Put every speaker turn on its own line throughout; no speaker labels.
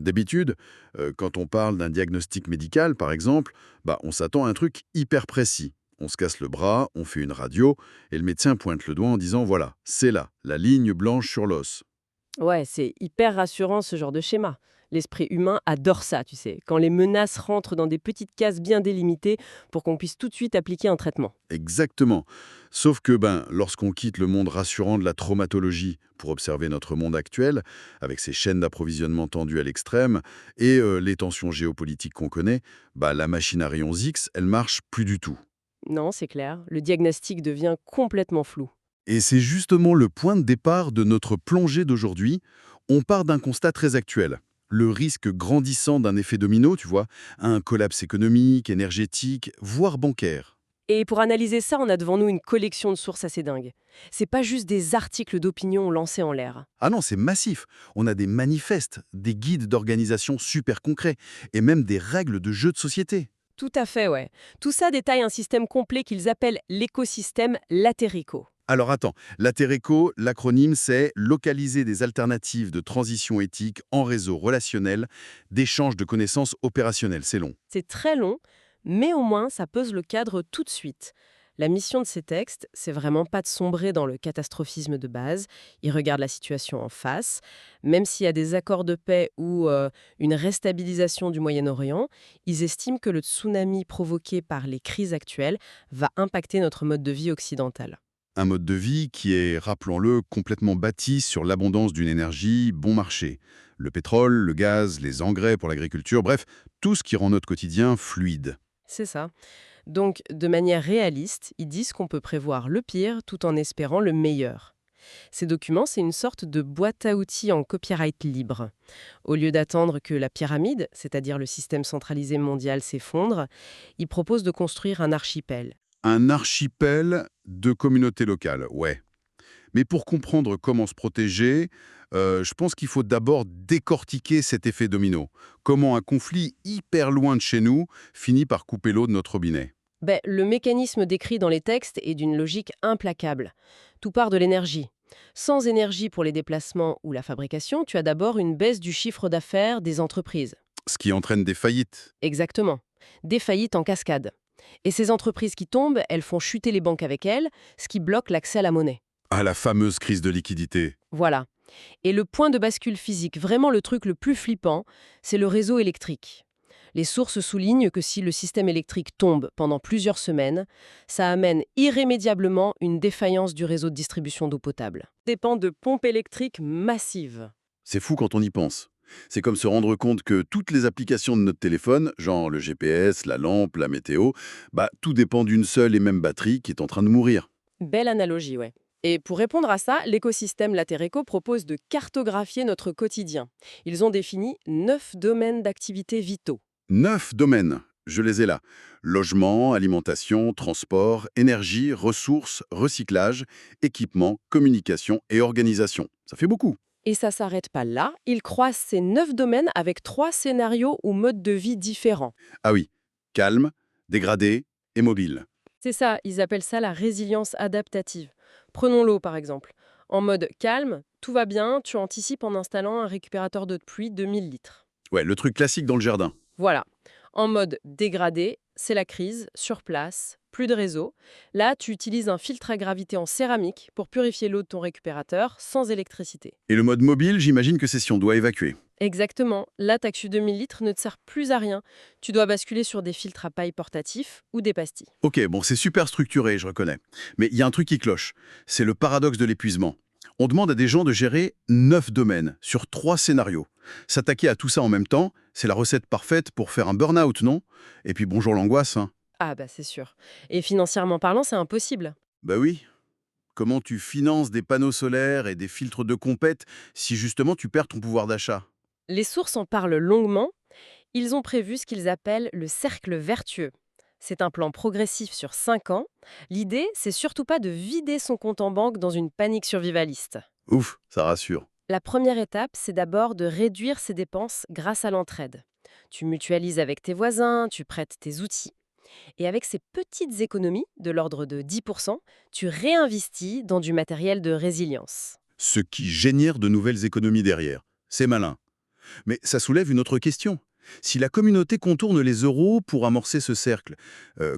D'habitude, quand on parle d'un diagnostic médical, par exemple, on s'attend à un truc hyper précis. On se casse le bras, on fait une radio, et le médecin pointe le doigt en disant voilà, c'est là, la ligne blanche sur l'os.
Ouais, c'est hyper rassurant ce genre de schéma. L'esprit humain adore ça, tu sais, quand les menaces rentrent dans des petites cases bien délimitées pour qu'on puisse tout de suite appliquer un traitement.
Exactement. Sauf que lorsqu'on quitte le monde rassurant de la traumatologie pour observer notre monde actuel, avec ses chaînes d'approvisionnement tendues à l'extrême et les tensions géopolitiques qu'on connaît, la machine à rayons X, elle marche plus du tout.
Non, c'est clair, le diagnostic devient complètement flou.
Et c'est justement le point de départ de notre plongée d'aujourd'hui. On part d'un constat très actuel. Le risque grandissant d'un effet domino, tu vois, un collapse économique, énergétique, voire bancaire.
Et pour analyser ça, on a devant nous une collection de sources assez dingue. C'est pas juste des articles d'opinion lancés en l'air.
Ah non, c'est massif. On a des manifestes, des guides d'organisation super concrets, et même des règles de jeu de société.
Tout à fait, ouais. Tout ça détaille un système complet qu'ils appellent l'écosystème Laterico.
Alors attends, l'ATERECO, l'acronyme c'est localiser des alternatives de transition éthique en réseau relationnel, d'échange de connaissances opérationnelles, c'est long.
C'est très long, mais au moins ça pose le cadre tout de suite. La mission de ces textes, c'est vraiment pas de sombrer dans le catastrophisme de base. Ils regardent la situation en face. Même s'il y a des accords de paix ou une restabilisation du Moyen-Orient, ils estiment que le tsunami provoqué par les crises actuelles va impacter notre mode de vie occidental.
Un mode de vie qui est, rappelons-le, complètement bâti sur l'abondance d'une énergie bon marché. Le pétrole, le gaz, les engrais pour l'agriculture, bref, tout ce qui rend notre quotidien fluide.
C'est ça. Donc, de manière réaliste, ils disent qu'on peut prévoir le pire tout en espérant le meilleur. Ces documents, c'est une sorte de boîte à outils en copyright libre. Au lieu d'attendre que la pyramide, c'est-à-dire le système centralisé mondial, s'effondre, ils proposent de construire un archipel.
Un archipel de communautés locales, ouais. Mais pour comprendre comment se protéger, je pense qu'il faut d'abord décortiquer cet effet domino. Comment un conflit hyper loin de chez nous finit par couper l'eau de notre robinet.
Le mécanisme décrit dans les textes est d'une logique implacable. Tout part de l'énergie. Sans énergie pour les déplacements ou la fabrication, tu as d'abord une baisse du chiffre d'affaires des entreprises.
Ce qui entraîne des faillites.
Exactement. Des faillites en cascade. Et ces entreprises qui tombent, elles font chuter les banques avec elles, ce qui bloque l'accès à la monnaie.
À la fameuse crise de liquidité.
Voilà. Et le point de bascule physique, vraiment le truc le plus flippant, c'est le réseau électrique. Les sources soulignent que si le système électrique tombe pendant plusieurs semaines, ça amène irrémédiablement une défaillance du réseau de distribution d'eau potable. Dépend de pompes électriques massives.
C'est fou quand on y pense. C'est comme se rendre compte que toutes les applications de notre téléphone, genre le GPS, la lampe, la météo, tout dépend d'une seule et même batterie qui est en train de mourir.
Belle analogie, ouais. Et pour répondre à ça, l'écosystème Latereco propose de cartographier notre quotidien. Ils ont défini 9 domaines d'activité vitaux.
9 domaines, je les ai là. Logement, alimentation, transport, énergie, ressources, recyclage, équipement, communication et organisation. Ça fait beaucoup.
Et ça s'arrête pas là, ils croisent ces 9 domaines avec 3 scénarios ou modes de vie différents.
Ah oui, calme, dégradé et mobile.
C'est ça, ils appellent ça la résilience adaptative. Prenons l'eau par exemple. En mode calme, tout va bien, tu anticipes en installant un récupérateur d'eau de pluie de 1000 litres.
Ouais, le truc classique dans le jardin.
Voilà. En mode dégradé, c'est la crise, sur place, plus de réseau. Là, tu utilises un filtre à gravité en céramique pour purifier l'eau de ton récupérateur sans électricité.
Et le mode mobile, j'imagine que c'est si on doit évacuer.
Exactement. Là, ta cuve de 1000 litres ne te sert plus à rien. Tu dois basculer sur des filtres à paille portatifs ou des pastilles.
Ok, bon, c'est super structuré, je reconnais. Mais il y a un truc qui cloche. C'est le paradoxe de l'épuisement. On demande à des gens de gérer 9 domaines sur 3 scénarios. S'attaquer à tout ça en même temps, c'est la recette parfaite pour faire un burn-out, non? Et puis bonjour l'angoisse, hein.
Ah bah c'est sûr. Et financièrement parlant, c'est impossible.
Bah oui. Comment tu finances des panneaux solaires et des filtres de compète si justement tu perds ton pouvoir d'achat?
Les sources en parlent longuement. Ils ont prévu ce qu'ils appellent le cercle vertueux. C'est un plan progressif sur 5 ans. L'idée, c'est surtout pas de vider son compte en banque dans une panique survivaliste.
Ouf, ça rassure.
La première étape, c'est d'abord de réduire ses dépenses grâce à l'entraide. Tu mutualises avec tes voisins, tu prêtes tes outils. Et avec ces petites économies, de l'ordre de 10%, tu réinvestis dans du matériel de résilience.
Ce qui génère de nouvelles économies derrière. C'est malin. Mais ça soulève une autre question. Si la communauté contourne les euros pour amorcer ce cercle,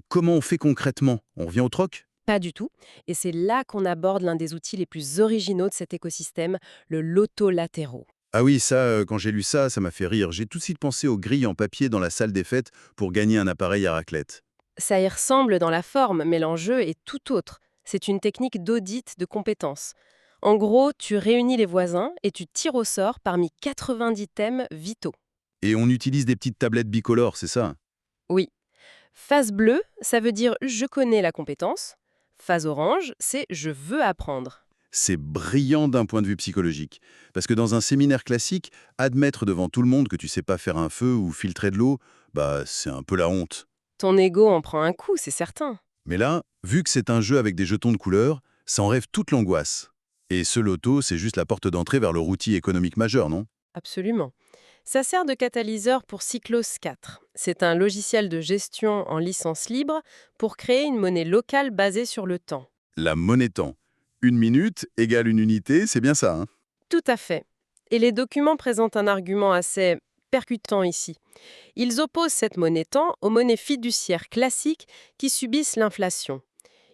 comment on fait concrètement? On revient au troc?
Pas du tout. Et c'est là qu'on aborde l'un des outils les plus originaux de cet écosystème, le loto latéraux.
Ah oui, ça, quand j'ai lu ça, ça m'a fait rire. J'ai tout de suite pensé aux grilles en papier dans la salle des fêtes pour gagner un appareil à raclette.
Ça y ressemble dans la forme, mais l'enjeu est tout autre. C'est une technique d'audit de compétences. En gros, tu réunis les voisins et tu tires au sort parmi 90 thèmes vitaux.
Et on utilise des petites tablettes bicolores, c'est ça?
Oui. Phase bleue, ça veut dire je connais la compétence. Phase orange, c'est je veux apprendre.
C'est brillant d'un point de vue psychologique. Parce que dans un séminaire classique, admettre devant tout le monde que tu sais pas faire un feu ou filtrer de l'eau, bah c'est un peu la honte.
Ton ego en prend un coup, c'est certain.
Mais là, vu que c'est un jeu avec des jetons de couleur, ça enlève toute l'angoisse. Et ce loto, c'est juste la porte d'entrée vers leur outil économique majeur, non?
Absolument. Ça sert de catalyseur pour Cyclos 4. C'est un logiciel de gestion en licence libre pour créer une monnaie locale basée sur le temps.
La monnaie temps. 1 minute égale une unité, c'est bien ça, hein?
Tout à fait. Et les documents présentent un argument assez percutant ici. Ils opposent cette monnaie temps aux monnaies fiduciaires classiques qui subissent l'inflation.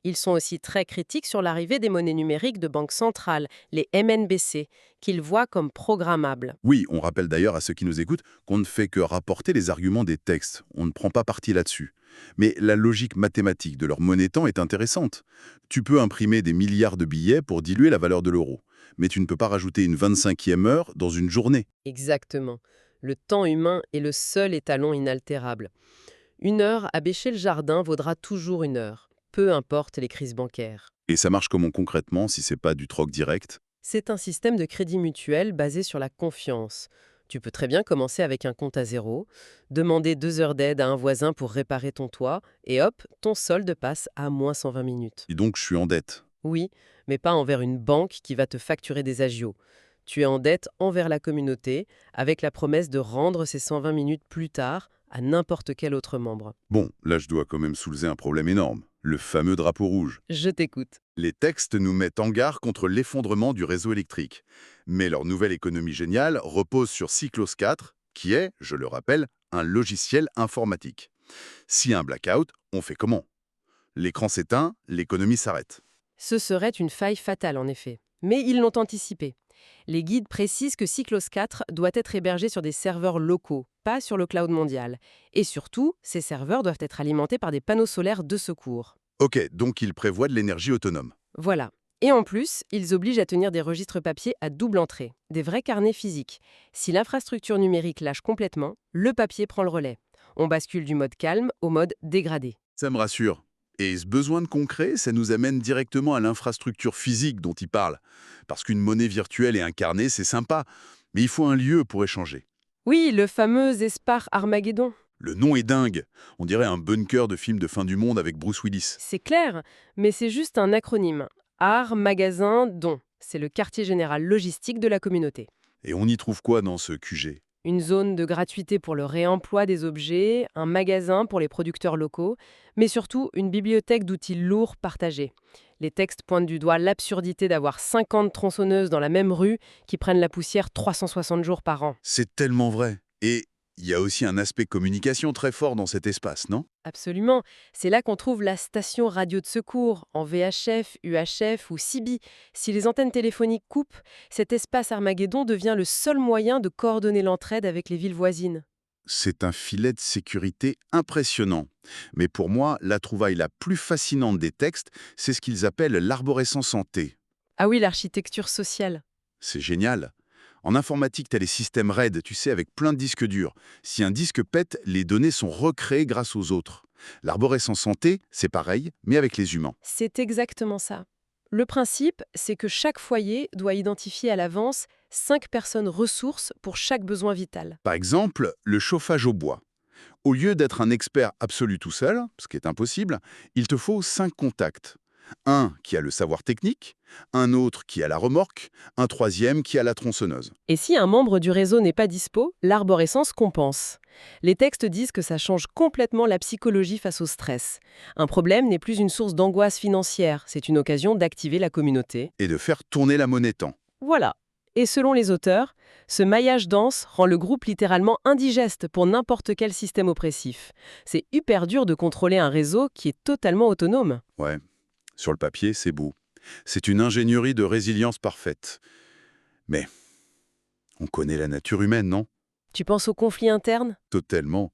Ils sont aussi très critiques sur l'arrivée des monnaies numériques de banque centrale, les MNBC, qu'ils voient comme programmables.
Oui, on rappelle d'ailleurs à ceux qui nous écoutent qu'on ne fait que rapporter les arguments des textes. On ne prend pas parti là-dessus. Mais la logique mathématique de leur monnaie temps est intéressante. Tu peux imprimer des milliards de billets pour diluer la valeur de l'euro. Mais tu ne peux pas rajouter une 25e heure dans une journée.
Exactement. Le temps humain est le seul étalon inaltérable. 1 heure à bêcher le jardin vaudra toujours 1 heure, peu importe les crises bancaires.
Et ça marche comment concrètement si c'est pas du troc direct?
C'est un système de crédit mutuel basé sur la confiance. Tu peux très bien commencer avec un compte à zéro, demander 2 heures d'aide à un voisin pour réparer ton toit, et hop, ton solde passe à moins 120 minutes.
Et donc je suis en dette.
Oui, mais pas envers une banque qui va te facturer des agios. Tu es en dette envers la communauté, avec la promesse de rendre ces 120 minutes plus tard à n'importe quel autre membre.
Bon, là je dois quand même soulever un problème énorme. Le fameux drapeau rouge.
Je t'écoute.
Les textes nous mettent en garde contre l'effondrement du réseau électrique. Mais leur nouvelle économie géniale repose sur Cyclos 4, qui est, je le rappelle, un logiciel informatique. Si un blackout, on fait comment? L'écran s'éteint, l'économie s'arrête.
Ce serait une faille fatale en effet. Mais ils l'ont anticipé. Les guides précisent que Cyclos 4 doit être hébergé sur des serveurs locaux, pas sur le cloud mondial. Et surtout, ces serveurs doivent être alimentés par des panneaux solaires de secours.
Ok, donc il prévoit de l'énergie autonome.
Voilà. Et en plus, ils obligent à tenir des registres papier à double entrée, des vrais carnets physiques. Si l'infrastructure numérique lâche complètement, le papier prend le relais. On bascule du mode calme au mode dégradé.
Ça me rassure. Et ce besoin de concret, ça nous amène directement à l'infrastructure physique dont il parle. Parce qu'une monnaie virtuelle et un carnet, c'est sympa, mais il faut un lieu pour échanger.
Oui, le fameux Espar Armageddon.
Le nom est dingue. On dirait un bunker de film de fin du monde avec Bruce Willis.
C'est clair, mais c'est juste un acronyme. Art, magasin, don. C'est le quartier général logistique de la communauté.
Et on y trouve quoi dans ce QG?
Une zone de gratuité pour le réemploi des objets, un magasin pour les producteurs locaux, mais surtout une bibliothèque d'outils lourds partagés. Les textes pointent du doigt l'absurdité d'avoir 50 tronçonneuses dans la même rue qui prennent la poussière 360 jours par an.
C'est tellement vrai. Et il y a aussi un aspect communication très fort dans cet espace, non?
Absolument. C'est là qu'on trouve la station radio de secours, en VHF, UHF ou CB. Si les antennes téléphoniques coupent, cet espace Armageddon devient le seul moyen de coordonner l'entraide avec les villes voisines.
C'est un filet de sécurité impressionnant. Mais pour moi, la trouvaille la plus fascinante des textes, c'est ce qu'ils appellent l'arborescence santé.
Ah oui, l'architecture sociale.
C'est génial. En informatique, tu as les systèmes RAID, tu sais, avec plein de disques durs. Si un disque pète, les données sont recréées grâce aux autres. L'arborescence santé, c'est pareil, mais avec les humains.
C'est exactement ça. Le principe, c'est que chaque foyer doit identifier à l'avance 5 personnes ressources pour chaque besoin vital.
Par exemple, le chauffage au bois. Au lieu d'être un expert absolu tout seul, ce qui est impossible, il te faut 5 contacts. Un qui a le savoir technique, un autre qui a la remorque, un troisième qui a la tronçonneuse.
Et si un membre du réseau n'est pas dispo, l'arborescence compense. Les textes disent que ça change complètement la psychologie face au stress. Un problème n'est plus une source d'angoisse financière, c'est une occasion d'activer la communauté.
Et de faire tourner la monnaie temps.
Voilà. Et selon les auteurs, ce maillage dense rend le groupe littéralement indigeste pour n'importe quel système oppressif. C'est hyper dur de contrôler un réseau qui est totalement autonome.
Ouais, sur le papier, c'est beau. C'est une ingénierie de résilience parfaite. Mais on connaît la nature humaine, non?
Tu penses aux conflits internes?
Totalement.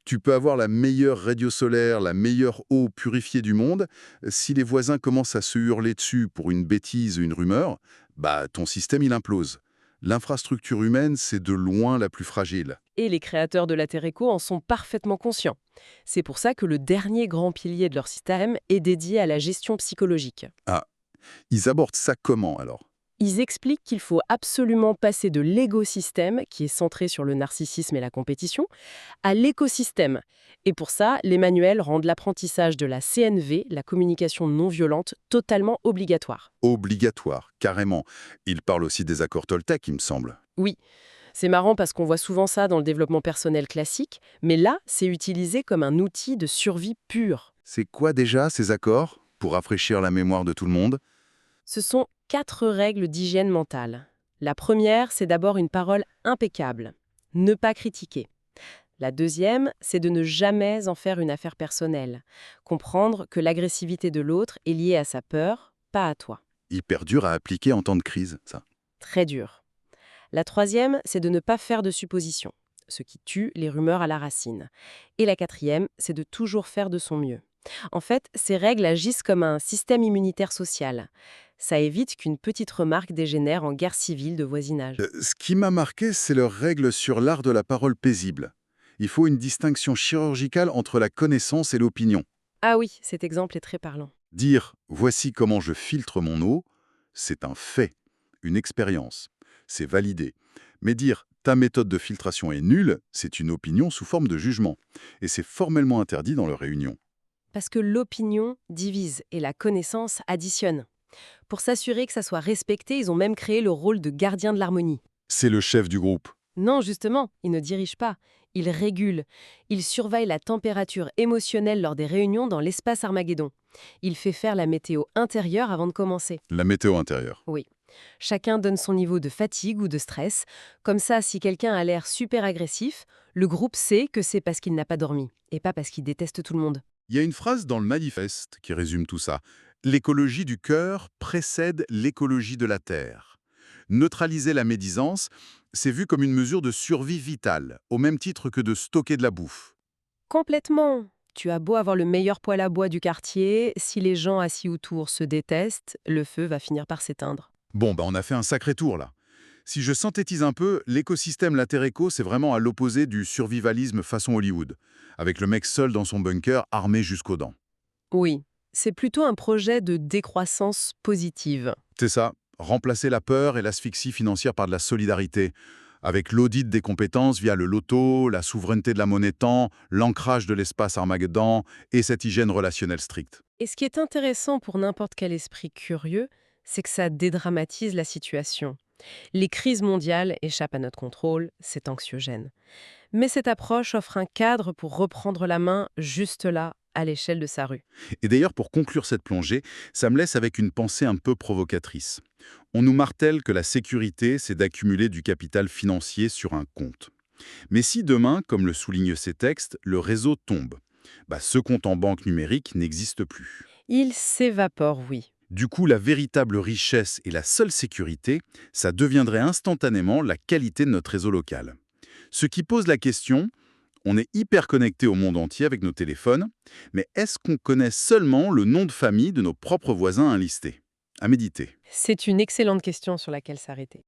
Tu peux avoir la meilleure radio solaire, la meilleure eau purifiée du monde. Si les voisins commencent à se hurler dessus pour une bêtise ou une rumeur, bah ton système il implose. L'infrastructure humaine, c'est de loin la plus fragile.
Et les créateurs de la Terre Eco en sont parfaitement conscients. C'est pour ça que le dernier grand pilier de leur système est dédié à la gestion psychologique.
Ah, ils abordent ça comment alors?
Ils expliquent qu'il faut absolument passer de l'écosystème, qui est centré sur le narcissisme et la compétition, à l'écosystème. Et pour ça, les manuels rendent l'apprentissage de la CNV, la communication non violente, totalement obligatoire.
Obligatoire, carrément. Ils parlent aussi des accords Toltec, il me semble.
Oui, c'est marrant parce qu'on voit souvent ça dans le développement personnel classique, mais là, c'est utilisé comme un outil de survie pure.
C'est quoi déjà ces accords, pour rafraîchir la mémoire de tout le monde?
Ce sont 4 règles d'hygiène mentale. La première, c'est d'abord une parole impeccable. Ne pas critiquer. La deuxième, c'est de ne jamais en faire une affaire personnelle. Comprendre que l'agressivité de l'autre est liée à sa peur, pas à toi.
Hyper dur à appliquer en temps de crise, ça.
Très dur. La troisième, c'est de ne pas faire de suppositions, ce qui tue les rumeurs à la racine. Et la quatrième, c'est de toujours faire de son mieux. En fait, ces règles agissent comme un système immunitaire social. Ça évite qu'une petite remarque dégénère en guerre civile de voisinage.
Ce qui m'a marqué, c'est leur règle sur l'art de la parole paisible. Il faut une distinction chirurgicale entre la connaissance et l'opinion.
Ah oui, cet exemple est très parlant.
Dire « voici comment je filtre mon eau », c'est un fait, une expérience. C'est validé. Mais dire « ta méthode de filtration est nulle », c'est une opinion sous forme de jugement. Et c'est formellement interdit dans leur réunion.
Parce que l'opinion divise et la connaissance additionne. Pour s'assurer que ça soit respecté, ils ont même créé le rôle de gardien de l'harmonie.
C'est le chef du groupe.
Non, justement, il ne dirige pas, il régule. Il surveille la température émotionnelle lors des réunions dans l'espace Armageddon. Il fait faire la météo intérieure avant de commencer.
La météo intérieure.
Oui. Chacun donne son niveau de fatigue ou de stress. Comme ça, si quelqu'un a l'air super agressif, le groupe sait que c'est parce qu'il n'a pas dormi, et pas parce qu'il déteste tout le monde.
Il y a une phrase dans le manifeste qui résume tout ça. L'écologie du cœur précède l'écologie de la terre. Neutraliser la médisance, c'est vu comme une mesure de survie vitale, au même titre que de stocker de la bouffe.
Complètement. Tu as beau avoir le meilleur poêle à bois du quartier, si les gens assis autour se détestent, le feu va finir par s'éteindre.
Bon, bah on a fait un sacré tour là. Si je synthétise un peu, l'écosystème Latereco, c'est vraiment à l'opposé du survivalisme façon Hollywood, avec le mec seul dans son bunker, armé jusqu'aux dents.
Oui, c'est plutôt un projet de décroissance positive.
C'est ça, remplacer la peur et l'asphyxie financière par de la solidarité, avec l'audit des compétences via le loto, la souveraineté de la monnaie-temps, l'ancrage de l'espace Armageddon et cette hygiène relationnelle stricte.
Et ce qui est intéressant pour n'importe quel esprit curieux, c'est que ça dédramatise la situation. Les crises mondiales échappent à notre contrôle, c'est anxiogène. Mais cette approche offre un cadre pour reprendre la main juste là, à l'échelle de sa rue.
Et d'ailleurs, pour conclure cette plongée, ça me laisse avec une pensée un peu provocatrice. On nous martèle que la sécurité, c'est d'accumuler du capital financier sur un compte. Mais si demain, comme le soulignent ces textes, le réseau tombe, bah ce compte en banque numérique n'existe plus.
Il s'évapore, oui.
Du coup, la véritable richesse et la seule sécurité, ça deviendrait instantanément la qualité de notre réseau local. Ce qui pose la question, on est hyper connecté au monde entier avec nos téléphones, mais est-ce qu'on connaît seulement le nom de famille de nos propres voisins enlistés? À méditer.
C'est une excellente question sur laquelle s'arrêter.